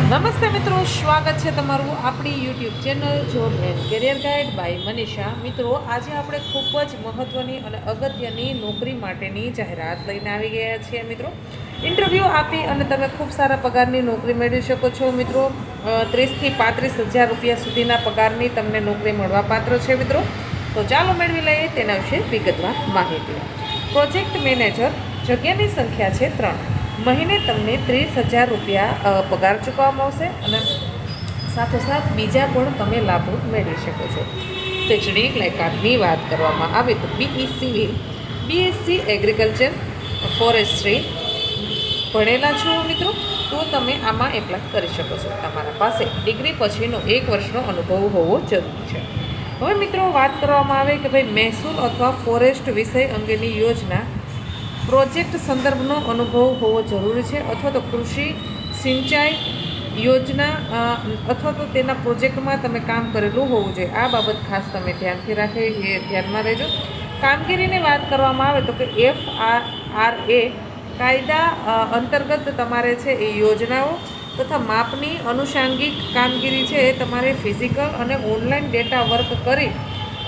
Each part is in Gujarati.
નમસ્તે મિત્રો, સ્વાગત છે તમારું આપણી YouTube channel job and career guide by Manisha. મિત્રો, આજે આપણે ખૂબ જ મહત્ત્વની અને અગત્યની નોકરી માટેની જાહેરાત લઈને આવી ગયા છીએ. મિત્રો, ઇન્ટરવ્યૂ આપી અને તમે ખૂબ સારા પગારની નોકરી મેળવી શકો છો. મિત્રો, 30,000 થી 35,000 રૂપિયા સુધીના પગારની તમને નોકરી મળવા પાત્ર છે. મિત્રો, તો ચાલો મેળવી લઈએ તેના વિશે વિગતવાર માહિતી. પ્રોજેક્ટ મેનેજર, જગ્યાની સંખ્યા છે 3. મહિને તમને 30,000 રૂપિયા પગાર ચૂકવવામાં આવશે અને સાથોસાથ બીજા પણ તમે લાભો મેળવી શકો છો. શૈક્ષણિક લાયકાતની વાત કરવામાં આવે તો BE civil, BSc agriculture, forestry ભણેલા છો મિત્રો, તો તમે આમાં એપ્લાય કરી શકો છો. તમારા પાસે ડિગ્રી પછીનો 1 વર્ષનો અનુભવ હોવો જરૂરી છે. હવે મિત્રો, વાત કરવામાં આવે કે ભાઈ મહેસૂલ અથવા ફોરેસ્ટ વિષય અંગેની યોજના પ્રોજેક્ટ સંદર્ભનો અનુભવ હોવો જરૂરી છે, અથવા તો કૃષિ સિંચાઈ યોજના અથવા તો તેના પ્રોજેક્ટમાં તમે કામ કરેલું હોવું જોઈએ. આ બાબત ખાસ તમે ધ્યાનમાં રહેજો. કામગીરીની વાત કરવામાં આવે તો કે FRA કાયદા અંતર્ગત તમારે છે એ યોજનાઓ તથા માપની અનુષાંગિક કામગીરી છે એ તમારે ફિઝિકલ અને ઓનલાઈન ડેટા વર્ક કરી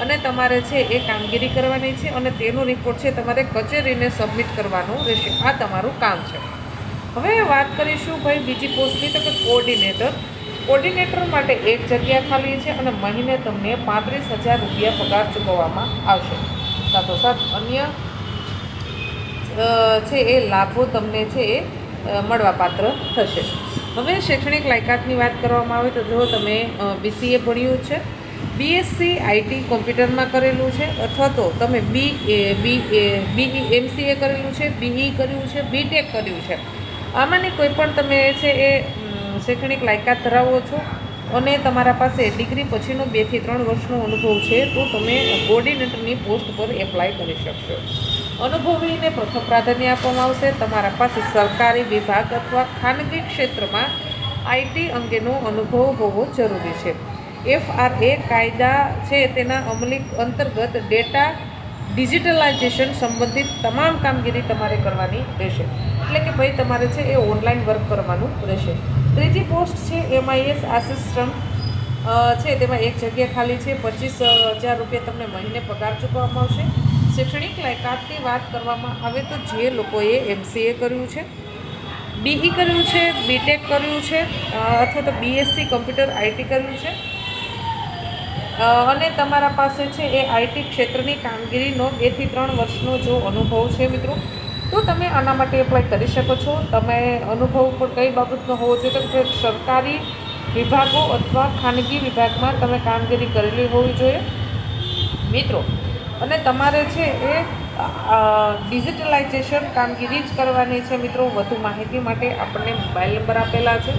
અને તમારે છે એ કામગીરી કરવાની છે અને તેનો રિપોર્ટ છે તમારે કચેરીને સબમિટ કરવાનો રહેશે. આ તમારું કામ છે. હવે વાત કરીશું ભાઈ બીજી પોસ્ટની, તો કે કોઓર્ડિનેટર. કોઓર્ડિનેટર માટે 1 જગ્યા ખાલી છે અને મહિને તમને 35,000 રૂપિયા પગાર ચૂકવવામાં આવશે. સાથોસાથ અન્ય છે એ લાભો તમને છે એ મળવાપાત્ર થશે. હવે શૈક્ષણિક લાયકાતની વાત કરવામાં આવે તો જો તમે BCA ભણ્યું છે, BSc IT કોમ્પ્યુટરમાં કરેલું છે, અથવા તો તમે BE MCA કરેલું છે, BE કર્યું છે, BTech કર્યું છે, આમાંની કોઈ પણ તમે છે એ શૈક્ષણિક લાયકાત ધરાવો છો અને તમારા પાસે ડિગ્રી પછીનો 2 થી 3 વર્ષનો અનુભવ છે, તો તમે કોઓર્ડિનેટરની પોસ્ટ પર એપ્લાય કરી શકશો. અનુભવીને પ્રથમ પ્રાધાન્ય આપવામાં આવશે. તમારા પાસે સરકારી વિભાગ અથવા ખાનગી ક્ષેત્રમાં IT અંગેનો અનુભવ હોવો જરૂરી છે. FRA કાયદા છે તેના અમલી અંતર્ગત ડેટા ડિજિટલાઇઝેશન સંબંધિત તમામ કામગીરી તમારે કરવાની રહેશે. એટલે કે ભાઈ તમારે છે એ ઓનલાઈન વર્ક કરવાનું રહેશે. ત્રીજી પોસ્ટ છે MIS આસિસ્ટન્ટ છે, તેમાં 1 જગ્યા ખાલી છે. 25,000 રૂપિયા તમને મહિને પગાર ચૂકવવામાં આવશે. શૈક્ષણિક લાયકાતની વાત કરવામાં આવે તો જે લોકોએ MCA કર્યું છે, BE કર્યું છે, BTech કર્યું છે, અથવા તો BSc કમ્પ્યુટર IT કર્યું છે અને તમારા પાસે છે એ IT ક્ષેત્રની કામગીરીનો 2 થી 3 વર્ષનો જો અનુભવ છે મિત્રો, તો તમે આના માટે એપ્લાય કરી શકો છો. તમે અનુભવ પણ કઈ બાબતનો હોવો જોઈએ તો સરકારી વિભાગો અથવા ખાનગી વિભાગમાં તમે કામગીરી કરેલી હોવી જોઈએ મિત્રો. અને તમારે છે એ ડિજિટલાઇઝેશન કામગીરી જ કરવાની છે મિત્રો. વધુ માહિતી માટે આપણને મોબાઈલ નંબર આપેલા છે,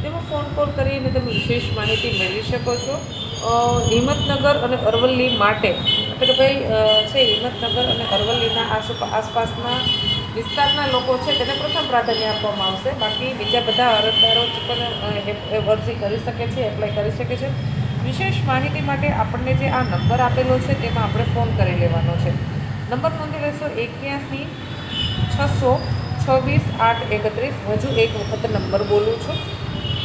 તેમાં ફોન કોલ કરીને તમે વિશેષ માહિતી મેળવી શકો છો. હિંમતનગર અને અરવલ્લી માટે, એટલે કે ભાઈ છે હિંમતનગર અને અરવલ્લીના આસપાસના વિસ્તારના લોકો છે તેને પ્રથમ પ્રાધાન્ય આપવામાં આવશે. બાકી બીજા બધા અરજદારો પણ અરજી કરી શકે છે, એપ્લાય કરી શકે છે. વિશેષ માહિતી માટે આપણને જે આ નંબર આપેલો છે તેમાં આપણે ફોન કરી લેવાનો છે. નંબર નોંધી લેશો 81 626 831. હજુ એક વખત નંબર બોલું છું,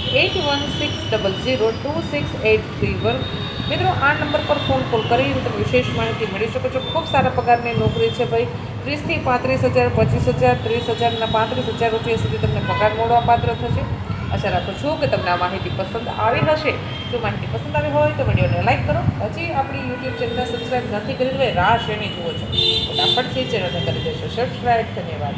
8160026831. મિત્રો, આ નંબર પર ફોન કોલ કરીને તમે વિશેષ માહિતી મેળવી શકો છો. ખૂબ સારા પગારની નોકરી છે ભાઈ. 30,000 થી 35,000, 25,000, 30,000 અને 35,000 રૂપિયા સુધી તમને પગાર મળવા પાત્ર થશે. આશા રાખું છું કે તમને આ માહિતી પસંદ આવી હશે. જો માહિતી પસંદ આવી હોય તો વિડીયોને લાઈક કરો. હજી આપણી યુટ્યુબ ચેનલને સબસ્ક્રાઈબ નથી કરી હોય, રાહ શેની જુઓ છો, ફટાફટથી ચેનલને કરી દેશો સબસ્ક્રાઈબ. ધન્યવાદ.